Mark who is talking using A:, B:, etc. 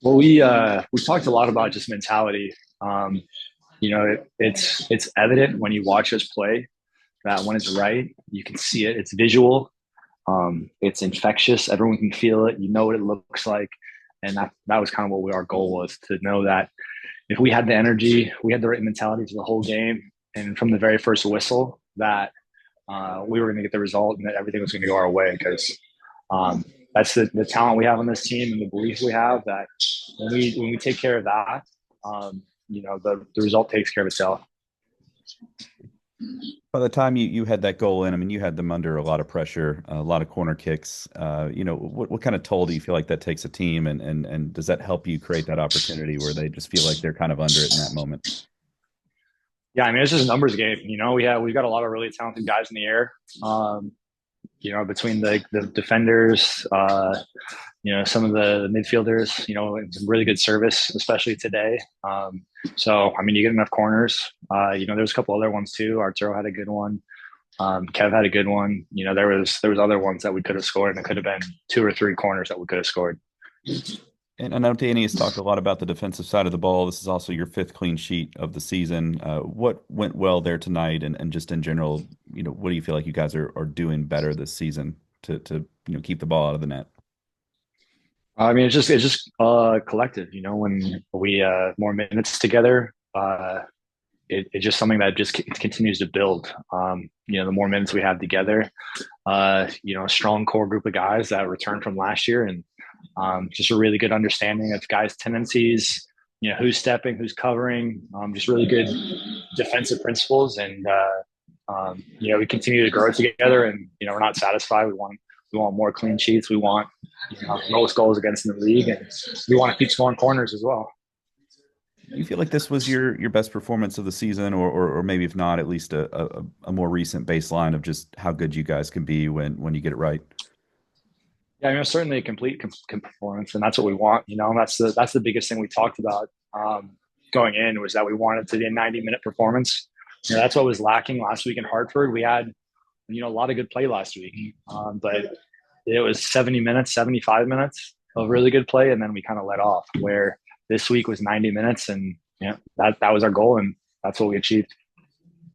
A: Well, we talked a lot about just mentality. It's evident when you watch us play that when it's right, you can see it. It's visual. It's infectious. Everyone can feel it. You know what it looks like, and that was kind of our goal was to know that if we had the energy, we had the right mentality for the whole game, and from the very first whistle, that we were going to get the result and that everything was going to go our way because that's the talent we have on this team and the belief we have that when we take care of that, the result takes care of itself.
B: By the time you had that goal in, I mean, you had them under a lot of pressure, a lot of corner kicks. What kind of toll do you feel like that takes a team, and does that help you create that opportunity where they just feel like they're kind of under it in that moment?
A: Yeah, I mean it's just a numbers game. We've got a lot of really talented guys in the air. Between the defenders, some of the midfielders, some really good service, especially today. So, I mean, you get enough corners. There's a couple other ones too. Arturo had a good one. Kev had a good one. There was other ones that we could have scored, and it could have been two or three corners that we could have scored.
B: And I know Danny has talked a lot about the defensive side of the ball. This is also your fifth clean sheet of the season. What went well there tonight, and just in general, what do you feel like you guys are doing better this season to keep the ball out of the net?
A: I mean, it's just collective. When we more minutes together, it's just something that just continues to build. The more minutes we have together, a strong core group of guys that returned from last year, and just a really good understanding of guys' tendencies. Who's stepping, who's covering. Just really good defensive principles, and we continue to grow together. And we're not satisfied. We want more clean sheets. We want most goals against in the league, and we want to keep scoring corners as well.
B: You feel like this was your best performance of the season, or maybe if not, at least a more recent baseline of just how good you guys can be when you get it right?
A: Yeah, I mean, certainly a complete performance, and that's what we want. That's the biggest thing we talked about going in was that we wanted to be a 90-minute performance. That's what was lacking last week in Hartford. We had a lot of good play last week, but it was 70 minutes, 75 minutes of really good play, and then we kind of let off. Where this week was 90 minutes, and that was our goal, and that's what we achieved.